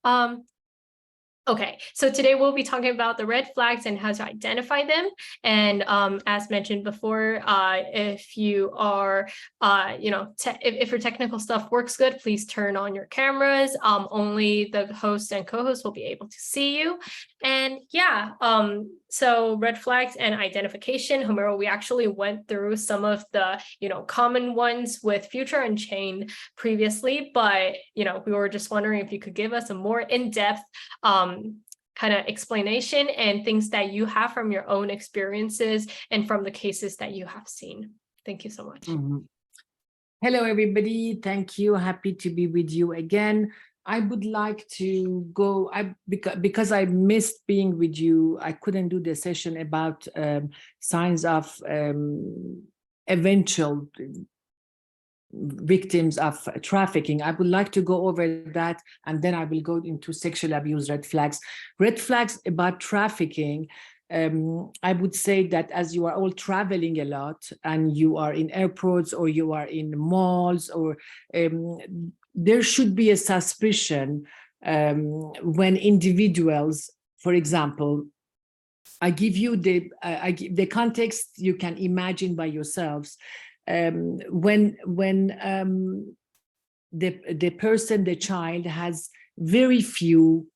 Um, Okay, so today we'll be talking about the red flags and how to identify them. And as mentioned before, if you are, if your technical stuff works good, please turn on your cameras. Only the host and co-host will be able to see you. And yeah, so red flags and identification. Homayra, we actually went through some of the, common ones with Future Unchained previously, but, we were just wondering if you could give us a more in-depth kind of explanation and things that you have from your own experiences and from the cases that you have seen. Thank you so much. Hello, everybody. Thank you. Happy to be with you again. I would like to go, because I missed being with you, I couldn't do the session about signs of eventual victims of trafficking. I would like to go over that, and then I will go into sexual abuse red flags. Red flags about trafficking, I would say that as you are all traveling a lot and you are in airports or you are in malls, or there should be a suspicion when individuals, for example, I give you the context you can imagine by yourselves. When the person, the child, has very few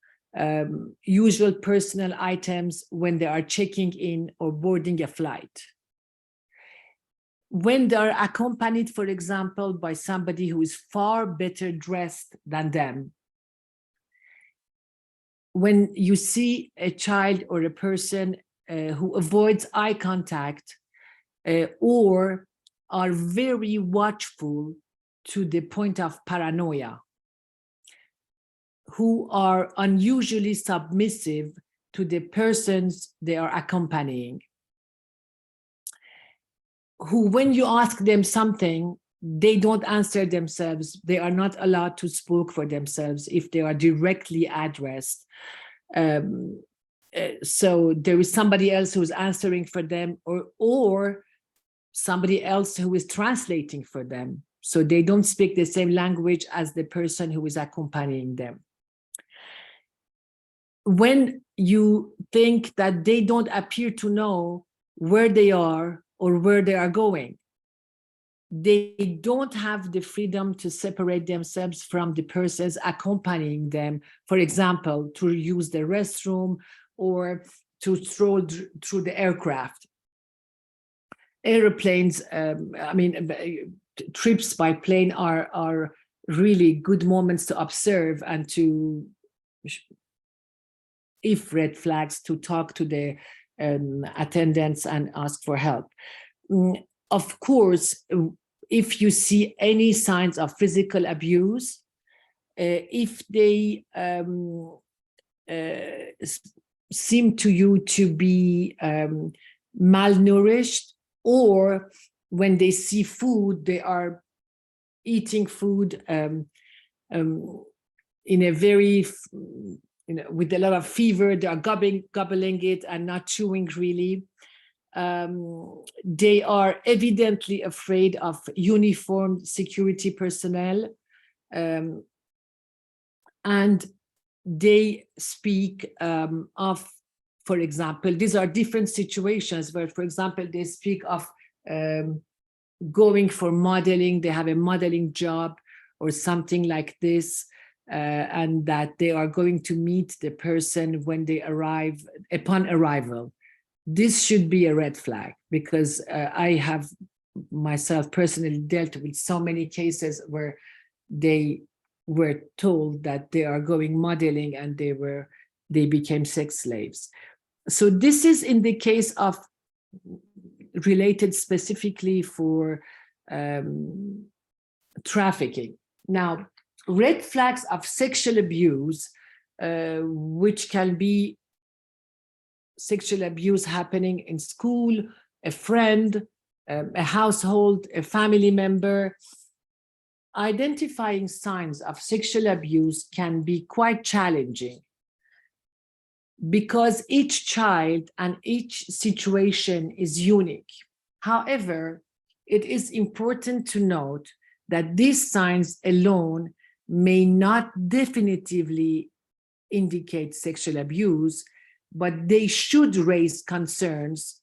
usual personal items when they are checking in or boarding a flight. When they are accompanied, for example, by somebody who is far better dressed than them. When you see a child or a person who avoids eye contact or are very watchful to the point of paranoia, who are unusually submissive to the persons they are accompanying, who, when you ask them something, they don't answer themselves. They are not allowed to speak for themselves if they are directly addressed. So there is somebody else who's answering for them, or somebody else who is translating for them. So they don't speak the same language as the person who is accompanying them. When you think that they don't appear to know where they are or where they are going, they don't have the freedom to separate themselves from the persons accompanying them, for example, to use the restroom or to stroll through the aircraft. Airplanes, trips by plane are really good moments to observe and to, if red flags, to talk to the attendants and ask for help. Of course, if you see any signs of physical abuse, if they seem to you to be malnourished, or when they see food, they are eating food in a very, with a lot of fever, they are gobbling it and not chewing really. They are evidently afraid of uniformed security personnel, and they speak of, for example, these are different situations where, for example, they speak of going for modeling, they have a modeling job or something like this, and that they are going to meet the person when they arrive, upon arrival. This should be a red flag, because I have myself personally dealt with so many cases where they were told that they are going modeling and they became sex slaves. So this is in the case of related specifically for trafficking. Now, red flags of sexual abuse, which can be sexual abuse happening in school, a friend, a household, a family member. Identifying signs of sexual abuse can be quite challenging, because each child and each situation is unique. However, it is important to note that these signs alone may not definitively indicate sexual abuse, but they should raise concerns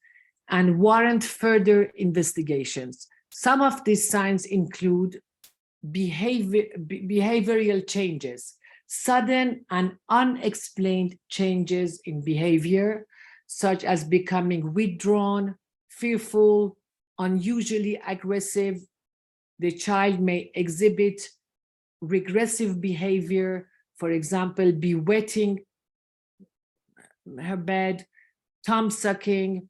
and warrant further investigations. Some of these signs include behavioral changes, sudden and unexplained changes in behavior, such as becoming withdrawn, fearful, unusually aggressive. The child may exhibit regressive behavior, for example, be wetting her bed, thumb sucking,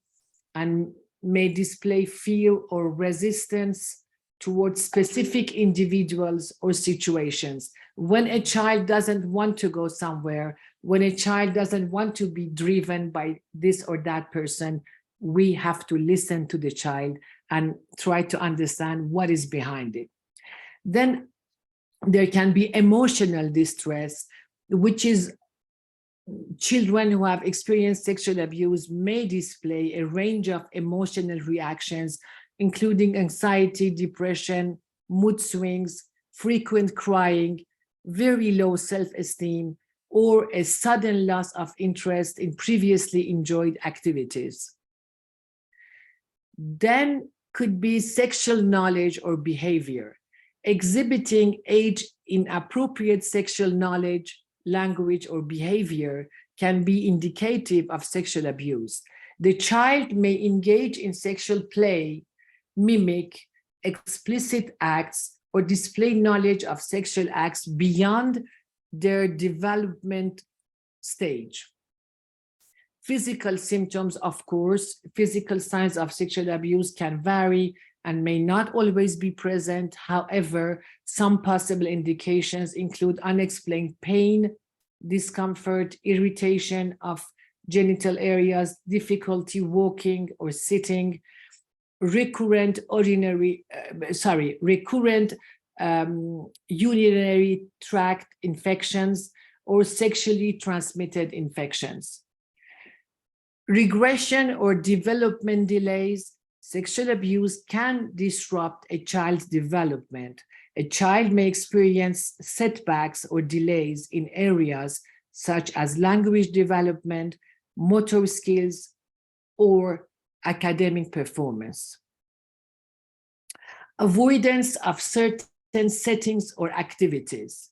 and may display fear or resistance towards specific individuals or situations. When a child doesn't want to go somewhere, when a child doesn't want to be driven by this or that person, we have to listen to the child and try to understand what is behind it. Then there can be emotional distress, which is children who have experienced sexual abuse may display a range of emotional reactions, including anxiety, depression, mood swings, frequent crying, very low self-esteem, or a sudden loss of interest in previously enjoyed activities. Then could be sexual knowledge or behavior, exhibiting age-inappropriate sexual knowledge, language, or behavior can be indicative of sexual abuse. The child may engage in sexual play, mimic explicit acts, or display knowledge of sexual acts beyond their development stage. Physical symptoms, of course, physical signs of sexual abuse can vary and may not always be present. However, some possible indications include unexplained pain, discomfort, irritation of genital areas, difficulty walking or sitting, recurrent urinary tract infections, or sexually transmitted infections. Regression or development delays. Sexual abuse can disrupt a child's development. A child may experience setbacks or delays in areas such as language development, motor skills, or academic performance. Avoidance of certain settings or activities.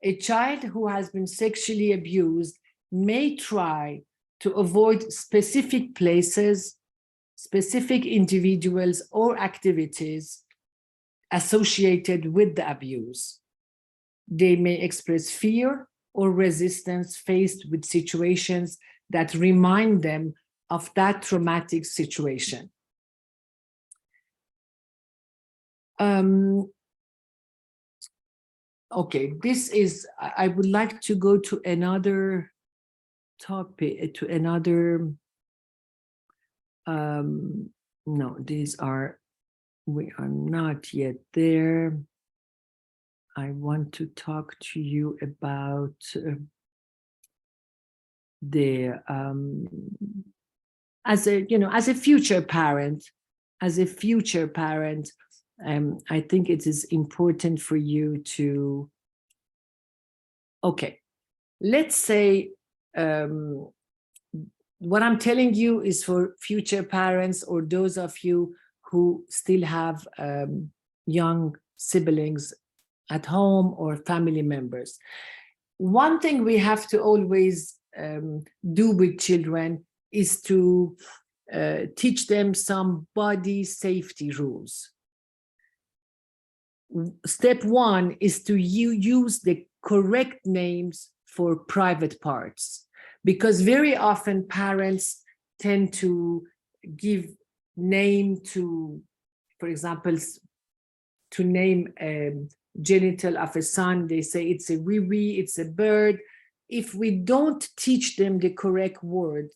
A child who has been sexually abused may try to avoid specific places, specific individuals, or activities associated with the abuse. They may express fear or resistance faced with situations that remind them of that traumatic situation. Okay, I would like to go to another topic, to another, no, we are not yet there. I want to talk to you about as a future parent, I think it is important for you to, okay, let's say what I'm telling you is for future parents or those of you who still have young siblings at home or family members. One thing we have to always do with children is to teach them some body safety rules. Step one is to use the correct names for private parts, because very often parents tend to give name to, for example, to name a genital of a son, they say it's a wee-wee, it's a bird. If we don't teach them the correct word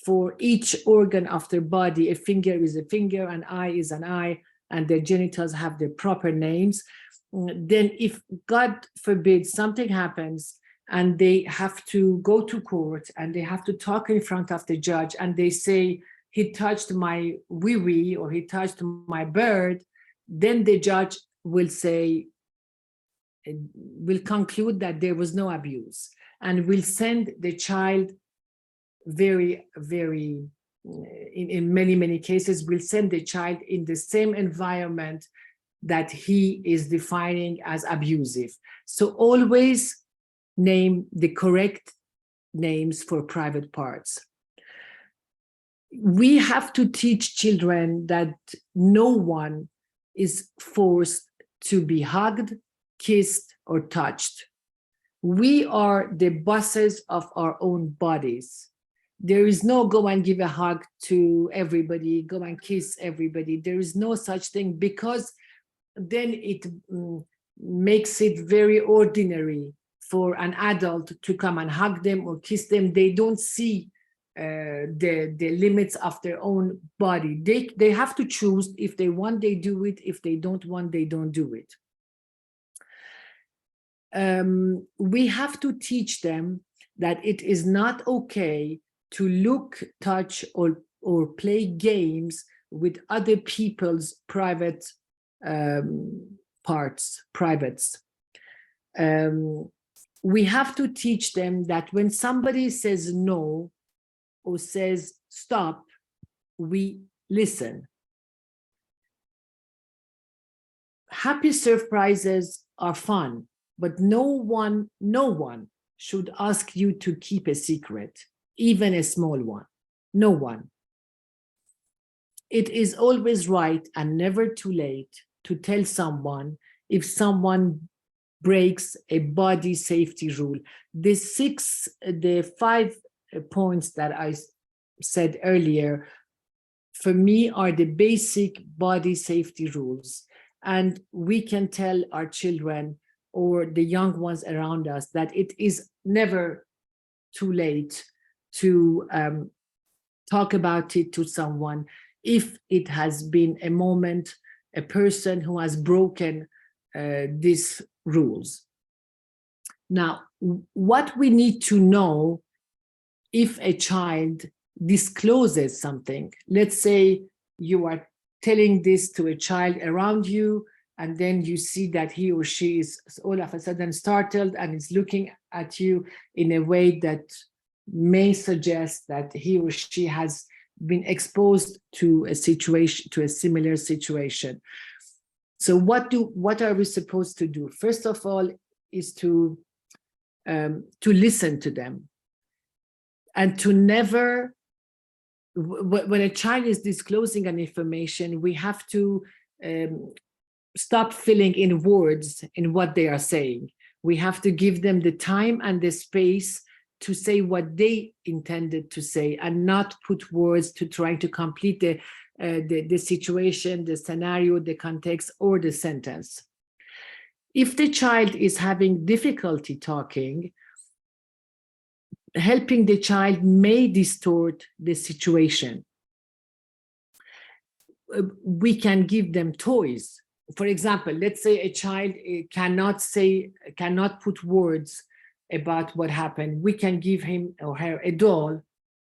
for each organ of their body, a finger is a finger, an eye is an eye, and their genitals have their proper names, then if, God forbid, something happens and they have to go to court and they have to talk in front of the judge and they say, he touched my wee-wee or he touched my bird, then the judge will say, will conclude that there was no abuse. and will send the child in many cases, will send the child in the same environment that he is defining as abusive. So always name the correct names for private parts. We have to teach children that no one is forced to be hugged, kissed, or touched. We are the bosses of our own bodies. There is no go and give a hug to everybody, go and kiss everybody. There is no such thing, because then it makes it very ordinary for an adult to come and hug them or kiss them. They don't see the limits of their own body. They have to choose. If they want, they do it. If they don't want, they don't do it. We have to teach them that it is not okay to look, touch, or play games with other people's private privates. We have to teach them that when somebody says no or says stop, we listen. Happy surprises are fun, but no one should ask you to keep a secret, even a small one. No one. It is always right and never too late to tell someone if someone breaks a body safety rule. The 5 points that I said earlier, for me, are the basic body safety rules. And we can tell our children or the young ones around us that it is never too late to talk about it to someone if it has been a moment, a person who has broken these rules. Now, what we need to know if a child discloses something, let's say you are telling this to a child around you, and then you see that he or she is all of a sudden startled and is looking at you in a way that may suggest that he or she has been exposed to a situation, to a similar situation. So what are we supposed to do? First of all, is to listen to them, and to never, when a child is disclosing an information, we have to stop filling in words in what they are saying. We have to give them the time and the space to say what they intended to say, and not put words to trying to complete the situation, the scenario, the context, or the sentence. If the child is having difficulty talking, helping the child may distort the situation. We can give them toys. For example, let's say a child cannot put words about what happened. We can give him or her a doll,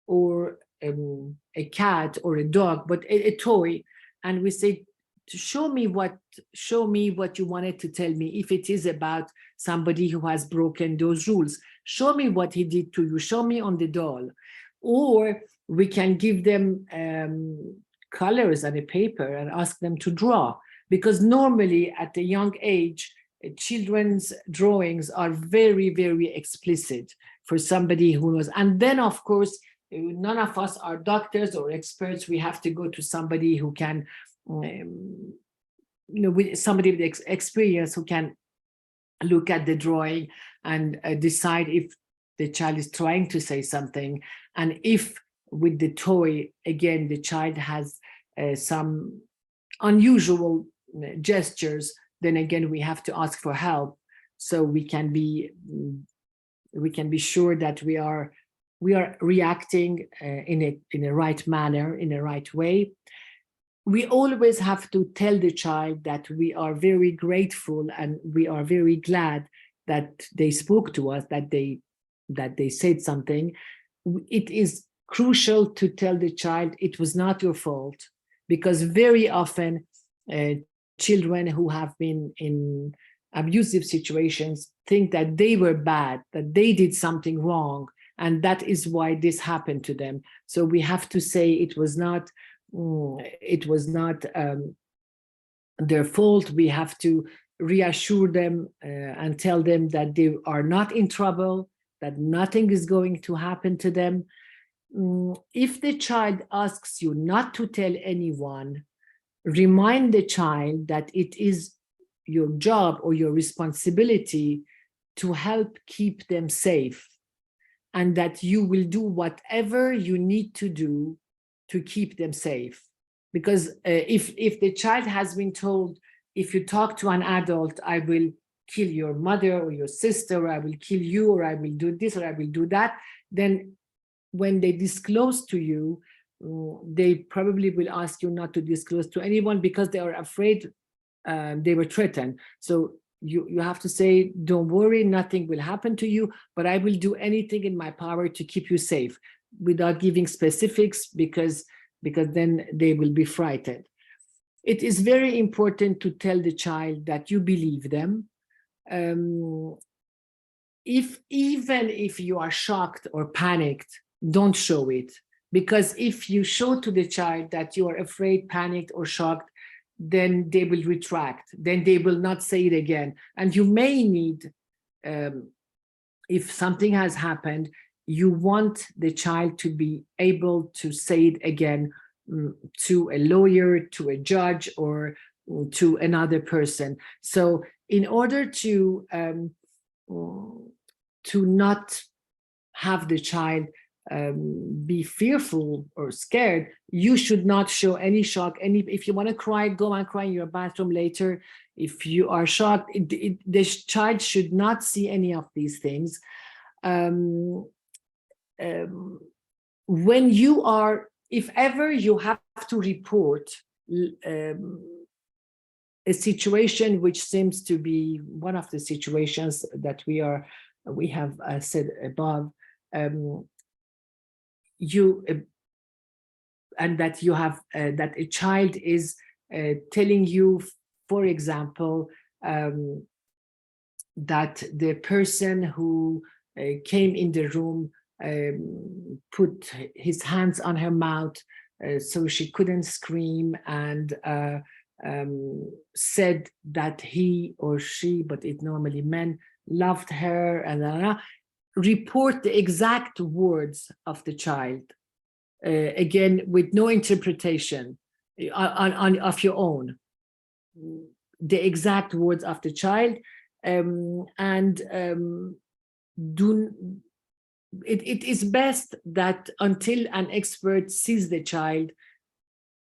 or a cat or a dog, but a toy, and we say, show me what you wanted to tell me. If it is about somebody who has broken those rules, show me what he did to you, show me on the doll. Or we can give them colors and a paper and ask them to draw, because normally at a young age, children's drawings are very, very explicit for somebody who knows. And then, of course, none of us are doctors or experts. We have to go to somebody who can, with somebody with experience who can look at the drawing and decide if the child is trying to say something. And if with the toy, again, the child has some unusual gestures, then again, we have to ask for help, so we can be sure that we are reacting in a right manner, in a right way. We always have to tell the child that we are very grateful and we are very glad that they spoke to us, that they said something. It is crucial to tell the child it was not your fault, because very often children who have been in abusive situations think that they were bad, that they did something wrong, and that is why this happened to them. So we have to say it was not their fault. We have to reassure them and tell them that they are not in trouble, that nothing is going to happen to them. If the child asks you not to tell anyone, remind the child that it is your job or your responsibility to help keep them safe, and that you will do whatever you need to do to keep them safe. Because if the child has been told, if you talk to an adult, I will kill your mother or your sister, or I will kill you, or I will do this, or I will do that, then when they disclose to you, they probably will ask you not to disclose to anyone because they are afraid they were threatened. So you have to say, don't worry, nothing will happen to you, but I will do anything in my power to keep you safe, without giving specifics, because then they will be frightened. It is very important to tell the child that you believe them. Even if you are shocked or panicked, don't show it. Because if you show to the child that you are afraid, panicked, or shocked, then they will retract. Then they will not say it again. And you may need, if something has happened, you want the child to be able to say it again to a lawyer, to a judge, or to another person. So in order to not have the child be fearful or scared, you should not show any shock. If you want to cry, go and cry in your bathroom later. If you are shocked, the child should not see any of these things. When you are, if ever you have to report a situation which seems to be one of the situations that we have said above, and that you have that a child is telling you, for example, that the person who came in the room put his hands on her mouth so she couldn't scream, and said that he or she, but it normally men, loved her, and report the exact words of the child, again with no interpretation of your own, the exact words of the child, it is best that until an expert sees the child,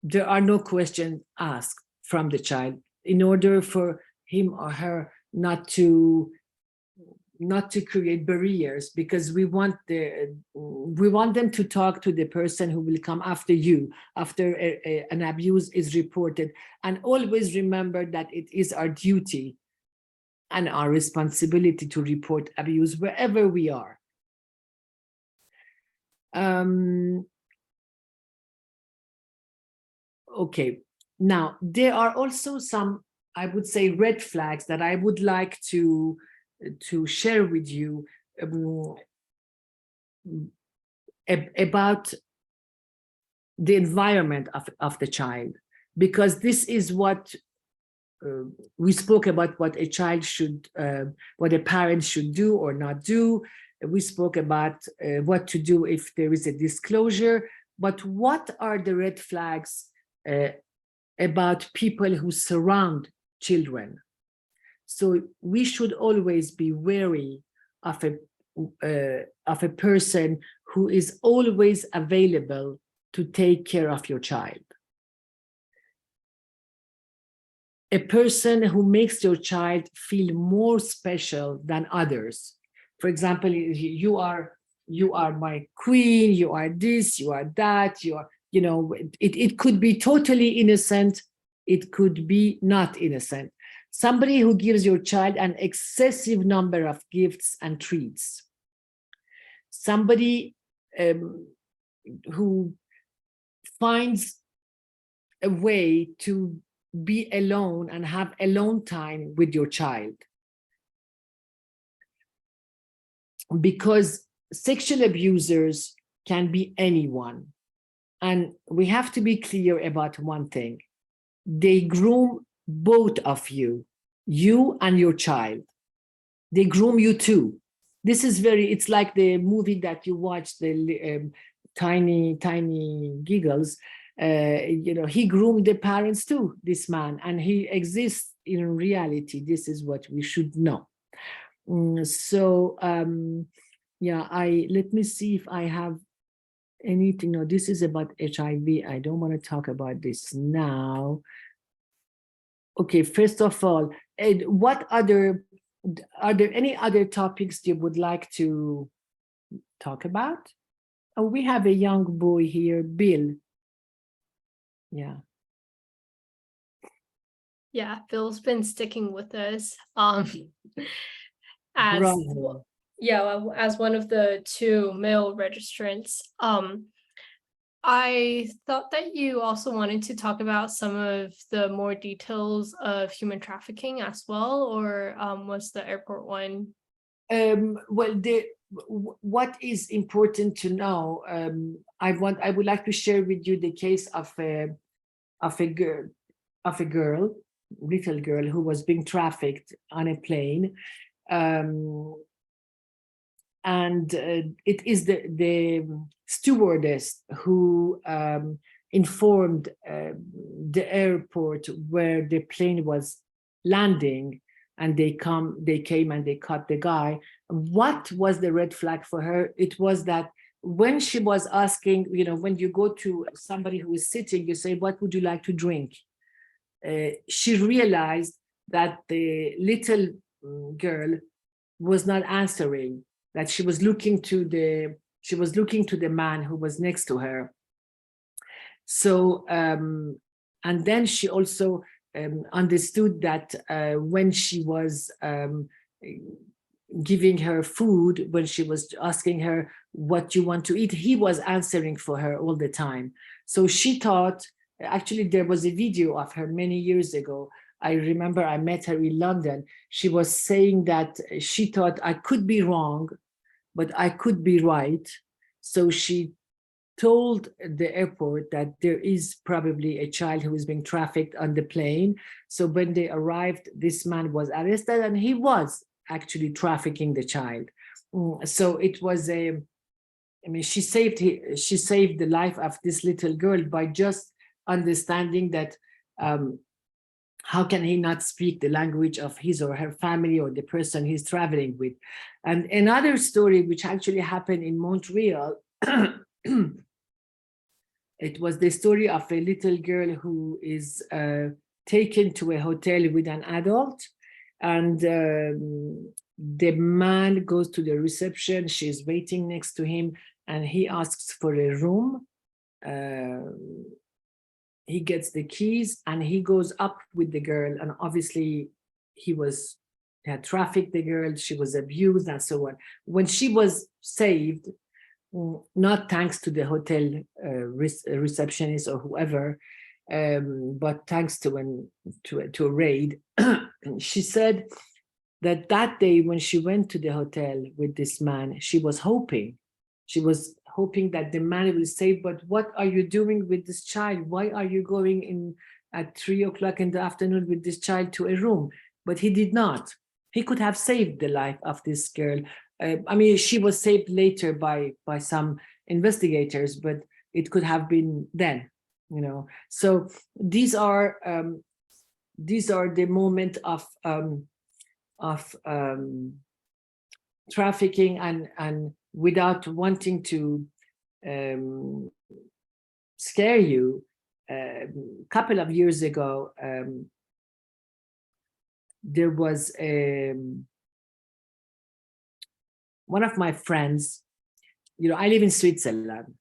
there are no questions asked from the child, in order for him or her not to create barriers, because we want them to talk to the person who will come after you, after an abuse is reported. And always remember that it is our duty and our responsibility to report abuse wherever we are. Okay, now there are also some, I would say, red flags that I would like to share with you about the environment of the child, because this is what we spoke about, what a child should, what a parent should do or not do. We spoke about what to do if there is a disclosure, but what are the red flags about people who surround children? So we should always be wary of a person who is always available to take care of your child. A person who makes your child feel more special than others. For example, you are my queen, you are this, you are that, you are, it could be totally innocent, it could be not innocent. Somebody who gives your child an excessive number of gifts and treats. Somebody who finds a way to be alone and have alone time with your child. because sexual abusers can be anyone. And we have to be clear about one thing. They groom both of you, you and your child. They groom you too. This is it's like the movie that you watch, the Tiny Giggles. He groomed the parents too, this man, and he exists in reality. This is what we should know. Yeah, let me see if I have anything. No, this is about HIV. I don't want to talk about this now. Okay, first of all, Ed, are there any other topics you would like to talk about? Oh, we have a young boy here, Bill. Yeah. Yeah, Bill's been sticking with us. As Bravo. yeah, as one of the 2 male registrants. I thought that you also wanted to talk about some of the more details of human trafficking as well, or was the airport one? Well, what is important to know, I would like to share with you the case of a little girl who was being trafficked on a plane. And it is the stewardess who informed the airport where the plane was landing, and they came and they caught the guy. What was the red flag for her? It was that when she was asking, when you go to somebody who is sitting, you say, what would you like to drink? She realized that the little girl was not answering, that she was looking to the man who was next to her. So and then she also understood that when she was giving her food, when she was asking her what you want to eat, he was answering for her all the time. So she thought, actually there was a video of her many years ago. I remember I met her in London. She was saying that she thought, I could be wrong, but I could be right. So she told the airport that there is probably a child who is being trafficked on the plane. So when they arrived, this man was arrested, and he was actually trafficking the child. So it was she saved the life of this little girl by just understanding that how can he not speak the language of his or her family or the person he's traveling with? And another story which actually happened in Montreal, it was the story of a little girl who is taken to a hotel with an adult, and the man goes to the reception. She's waiting next to him, and he asks for a room. He gets the keys and he goes up with the girl, and obviously he had trafficked the girl, she was abused and so on. When she was saved, not thanks to the hotel receptionist or whoever, but thanks to a raid, she said that day when she went to the hotel with this man, she was hoping that the man will say, but what are you doing with this child? Why are you going in at 3:00 in the afternoon with this child to a room? But he did not. He could have saved the life of this girl. I mean, she was saved later by some investigators, but it could have been then, So these are the moment of trafficking, and without wanting to scare you, a couple of years ago, there was one of my friends. I live in Switzerland,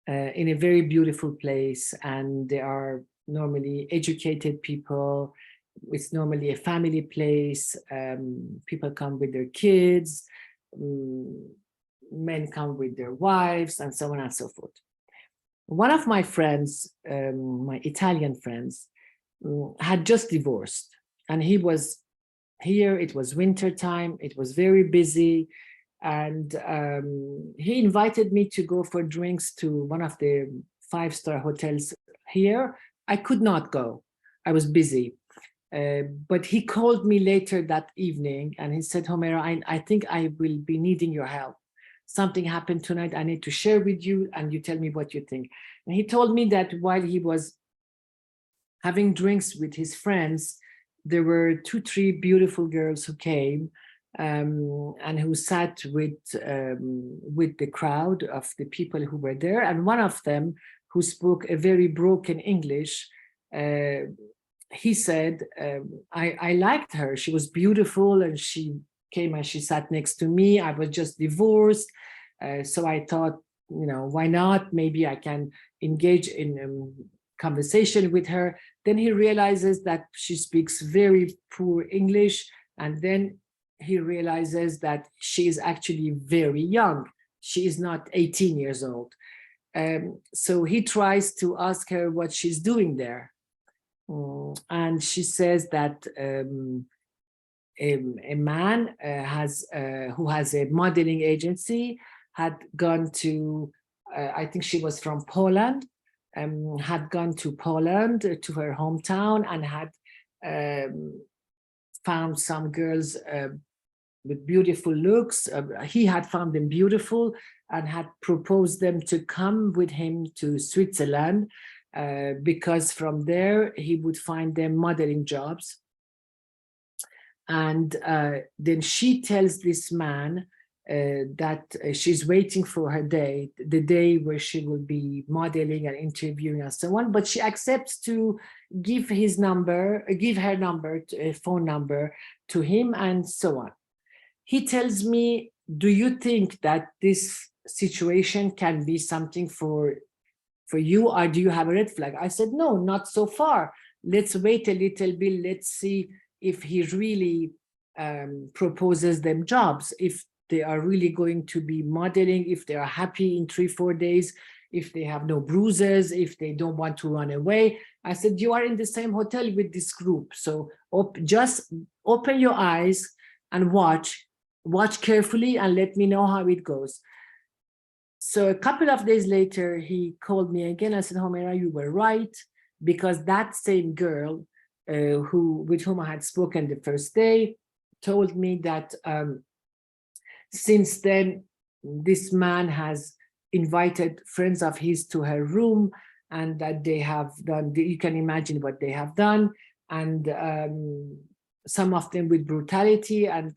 in a very beautiful place, and there are normally educated people. It's normally a family place. People come with their kids, men come with their wives, and so on and so forth. One of my friends, my Italian friends, had just divorced, and he was here. It was winter time. It was very busy, And he invited me to go for drinks to one of the 5-star hotels here. I could not go. I was busy. But he called me later that evening and he said, Homayra, I think I will be needing your help. Something happened tonight. I need to share with you and you tell me what you think. And he told me that while he was having drinks with his friends, there were 2, 3 beautiful girls who came and who sat with the crowd of the people who were there. And one of them, who spoke a very broken English, he said, I liked her. She was beautiful and she came and she sat next to me. I was just divorced. So I thought, why not? Maybe I can engage in conversation with her. Then he realizes that she speaks very poor English. And then he realizes that she is actually very young. She is not 18 years old. So he tries to ask her what she's doing there. And she says that a man who has a modeling agency had gone to, I think she was from Poland, had gone to Poland, to her hometown, and had found some girls with beautiful looks. He had found them beautiful and had proposed them to come with him to Switzerland because from there he would find them modeling jobs. And then she tells this man that she's waiting for her day, the day where she will be modeling and interviewing and so on, but she accepts to give her phone number to him and so on. He tells me, do you think that this situation can be something for you, or do you have a red flag? I said, no, not so far. Let's wait a little bit. Let's see if he really proposes them jobs, if they are really going to be modeling, if they are happy in 3-4 days, if they have no bruises, if they don't want to run away. I said, you are in the same hotel with this group, so just open your eyes and watch carefully and let me know how it goes. So a couple of days later, he called me again. I said, Homayra, you were right, because that same girl with whom I had spoken the first day told me that since then, this man has invited friends of his to her room, and that they have done, you can imagine what they have done, and some of them with brutality, and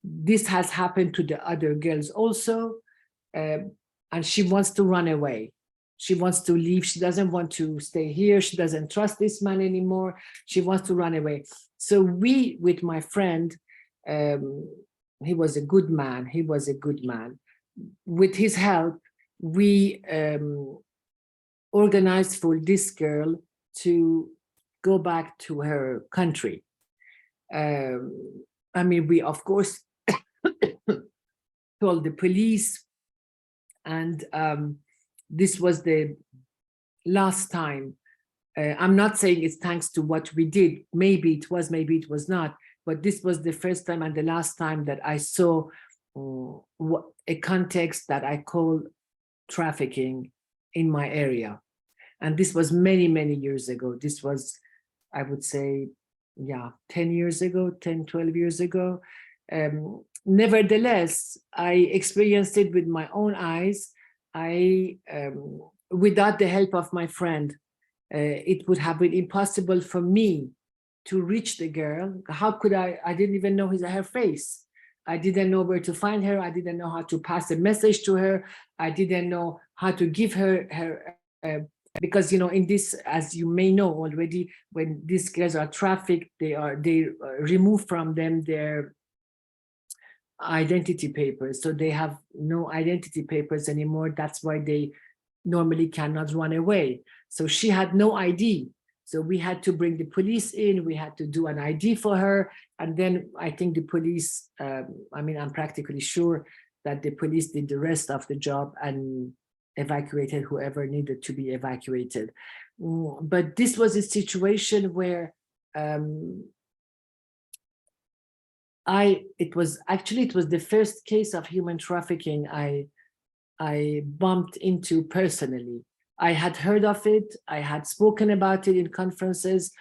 this has happened to the other girls also. And she wants to run away. She wants to leave. She doesn't want to stay here. She doesn't trust this man anymore. She wants to run away. So we, with my friend, he was a good man. He was a good man. With his help, we organized for this girl to go back to her country. I mean, we, of course, told the police, and this was the last time. I'm not saying it's thanks to what we did. Maybe it was, maybe it was not. But this was the first time and the last time that I saw a context that I call trafficking in my area. And this was many, many years ago. This was, I would say, 10 years ago, 10, 12 years ago. Nevertheless, I experienced it with my own eyes. Without the help of my friend, it would have been impossible for me to reach the girl. How could I didn't even know her face. I didn't know where to find her. I didn't know how to pass a message to her. I didn't know how to give her because, in this, as you may know already, when these girls are trafficked, they remove from them their identity papers. So they have no identity papers anymore. That's why they normally cannot run away. So she had no ID. So we had to bring the police in. We had to do an ID for her. And then I think the police, I'm practically sure that the police did the rest of the job and evacuated whoever needed to be evacuated. But this was a situation where it was the first case of human trafficking I bumped into personally. I had heard of it, I had spoken about it in conferences,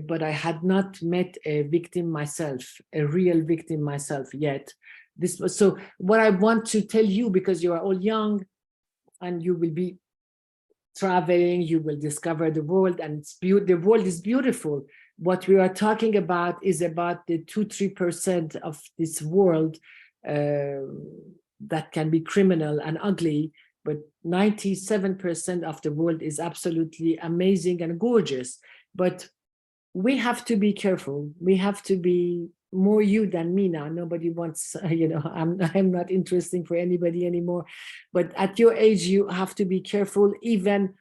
but I had not met a victim myself, a real victim myself yet. This was so what I want to tell you, because you are all young and you will be traveling, you will discover the world, and the world is beautiful. What we are talking about is about the 2-3% of this world that can be criminal and ugly, but 97% of the world is absolutely amazing and gorgeous. But we have to be careful. We have to be more you than me now. Nobody wants, I'm not interesting for anybody anymore. But at your age, you have to be careful, even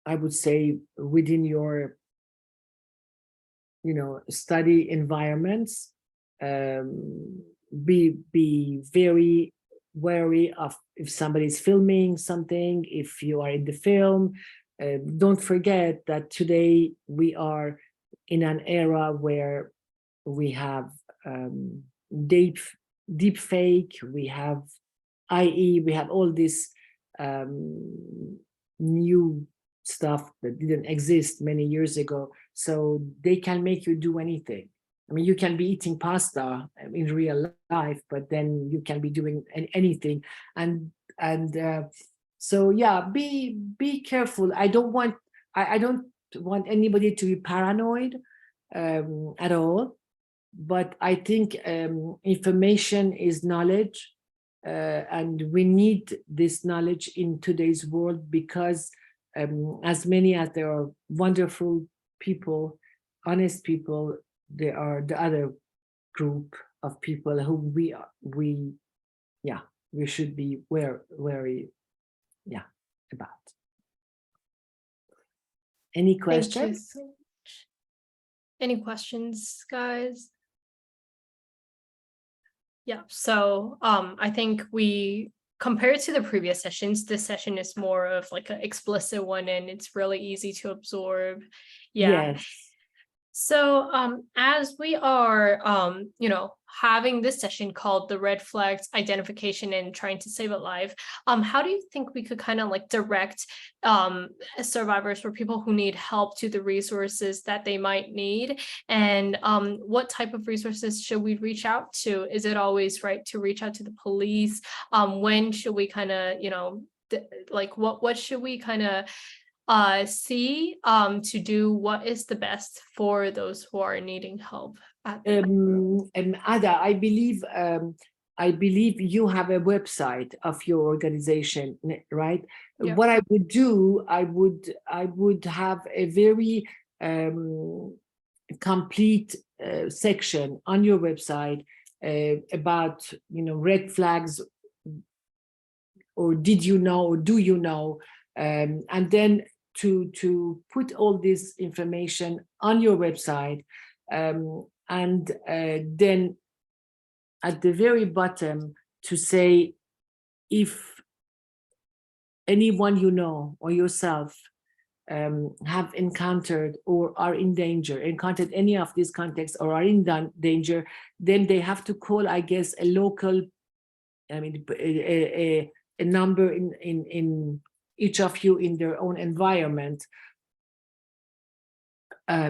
I would say within your, study environments. Be very wary of if somebody's filming something, if you are in the film. Don't forget that today we are in an era where we have deep fake, we have IE, we have all this new stuff that didn't exist many years ago. So they can make you do anything. I mean, you can be eating pasta in real life, but then you can be doing anything. So yeah, be careful. I don't want anybody to be paranoid at all. But I think information is knowledge, and we need this knowledge in today's world, because as many as there are wonderful people, honest people, there are the other group of people who we should be wary about. Any questions? Thank you so much. Any questions, guys? Yeah, so I think compared to the previous sessions, this session is more of like an explicit one, and it's really easy to absorb. Yeah. Yes. So as we are, having this session called the Red Flags Identification and Trying to Save a Life, how do you think we could kind of like direct survivors or people who need help to the resources that they might need? And what type of resources should we reach out to? Is it always right to reach out to the police? When should we kind of, what should we kind of see to do what is the best for those who are needing help? Ada, I believe you have a website of your organization, right? Yeah. What I would do, I would have a very complete section on your website about red flags, or did you know, or do you know, and then to put all this information on your website, and then at the very bottom to say, if anyone you know or yourself have encountered or are encountered any of these contexts or are in danger, then they have to call, I guess, a local, a number in each of you in their own environment,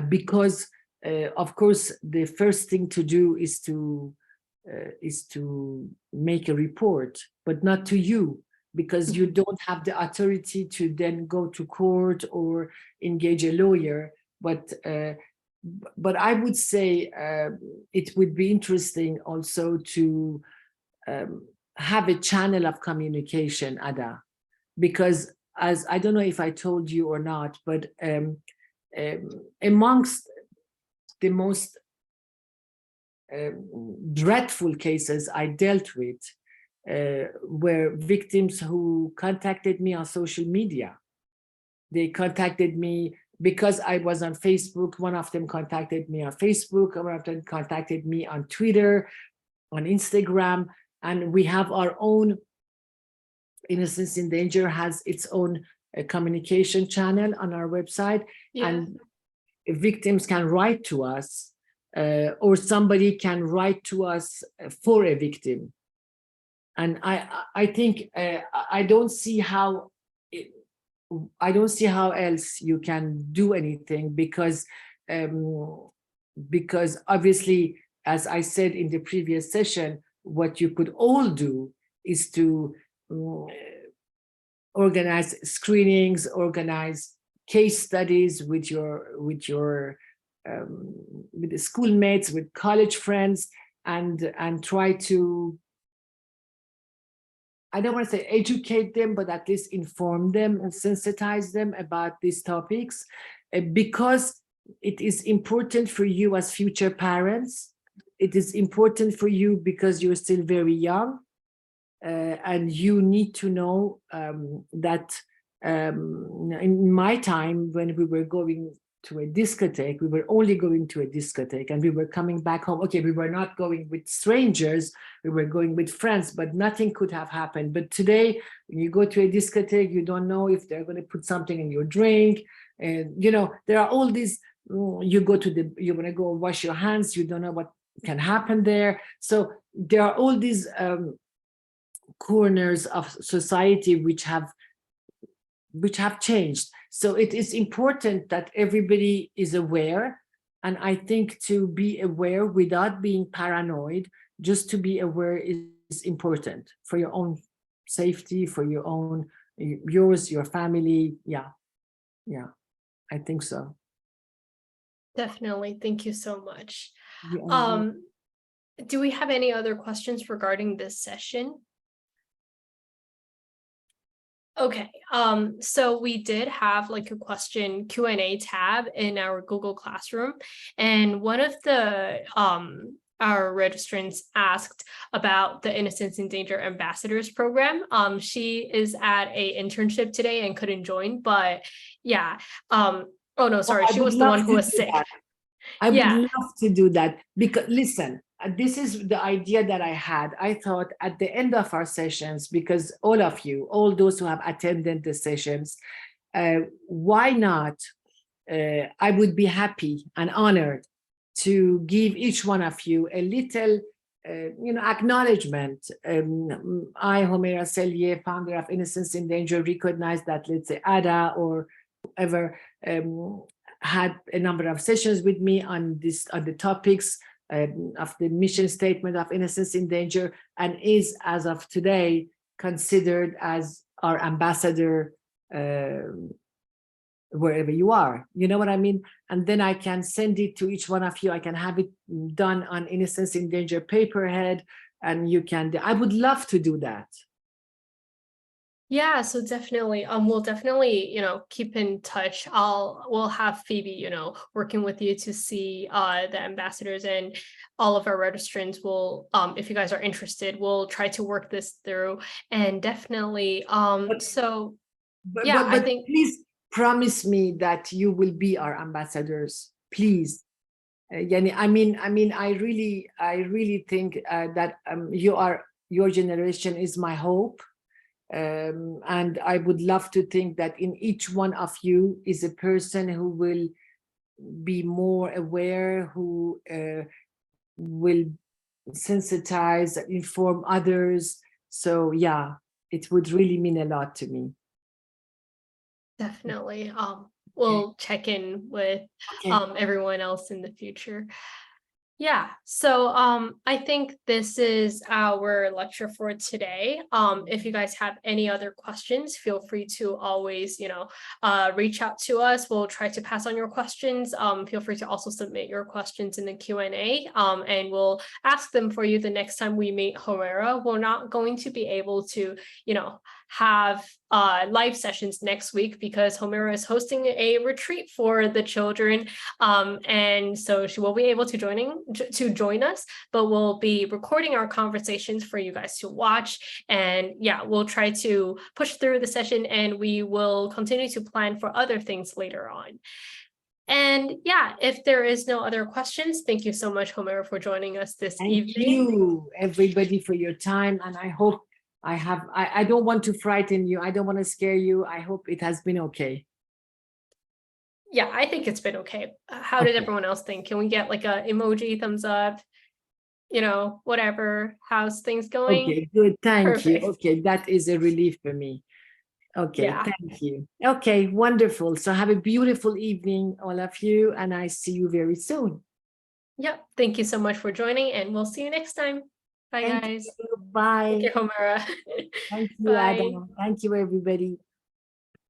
because of course the first thing to do is to make a report, but not to you, because you don't have the authority to then go to court or engage a lawyer. But I would say it would be interesting also to have a channel of communication, Ada, because as I don't know if I told you or not, but amongst the most dreadful cases I dealt with were victims who contacted me on social media. They contacted me because I was on Facebook. One of them contacted me on Facebook, one of them contacted me on Twitter, on Instagram, and we have our own, Innocence in Danger has its own communication channel on our website. Yeah. And victims can write to us, or somebody can write to us for a victim. And I think I don't see how else you can do anything, because obviously, as I said in the previous session, what you could all do is to organize screenings, organize case studies with your with the schoolmates, with college friends, and try to, I don't want to say educate them, but at least inform them and sensitize them about these topics, because it is important for you as future parents. It is important for you because you're still very young, and you need to know that in my time, when we were going to a discotheque, we were only going to a discotheque and we were coming back home. Okay, we were not going with strangers, we were going with friends, but nothing could have happened. But today, when you go to a discotheque, you don't know if they're going to put something in your drink. And, you know, there are all these, you want to go wash your hands, you don't know what can happen there. So there are all these corners of society which have changed. So it is important that everybody is aware. And I think to be aware without being paranoid, just to be aware is important for your own safety, for your own, yours, your family. Yeah, I think so. Definitely. Thank you so much. Yeah. Do we have any other questions regarding this session? Okay, so we did have like a question Q&A tab in our Google Classroom, and one of the our registrants asked about the Innocence in Danger Ambassadors program. She is at a internship today and couldn't join, but yeah. Oh no, sorry, she was the one who was sick. I would love to do that, because listen, this is the idea that I had. I thought at the end of our sessions, because all of you, all those who have attended the sessions, why not? I would be happy and honored to give each one of you a little, acknowledgement. I, Homayra Sellier, founder of Innocence in Danger, recognize that, let's say, Ada or whoever had a number of sessions with me on the topics of the mission statement of Innocence in Danger, and is, as of today, considered as our ambassador wherever you are. You know what I mean? And then I can send it to each one of you. I can have it done on Innocence in Danger paperhead, and you can. I would love to do that. Yeah, so definitely, we'll definitely, keep in touch. We'll have Phoebe, working with you to see the ambassadors, and all of our registrants will, if you guys are interested, we'll try to work this through. And definitely, But I think, please promise me that you will be our ambassadors, please. I mean, I really think that your generation is my hope. And I would love to think that in each one of you is a person who will be more aware, who will sensitize, inform others. So yeah, it would really mean a lot to me. definitely, we'll check in with everyone else in the future. Yeah, so I think this is our lecture for today. If you guys have any other questions, feel free to always, reach out to us. We'll try to pass on your questions. Feel free to also submit your questions in the Q&A, and we'll ask them for you the next time we meet Homayra. We're not going to be able to, have live sessions next week because Homayra is hosting a retreat for the children, and so she will be able to join us, but we'll be recording our conversations for you guys to watch. And yeah, we'll try to push through the session, and we will continue to plan for other things later on. And yeah, if there is no other questions, thank you so much, Homayra, for joining us this evening. Thank you, everybody, for your time. And I hope I don't want to frighten you. I don't want to scare you. I hope it has been okay. Yeah, I think it's been okay. How did Okay. everyone else think? Can we get like a emoji, thumbs up, whatever? How's things going? Okay, good. Thank you. Perfect. Okay, that is a relief for me. Okay, Yeah. thank you. Okay, wonderful. So have a beautiful evening, all of you, and I see you very soon. Yep. Thank you so much for joining, and we'll see you next time. Bye, Thank guys. you. Thank Bye. you, Homayra. Thank you, Bye. Adam. Thank you, everybody.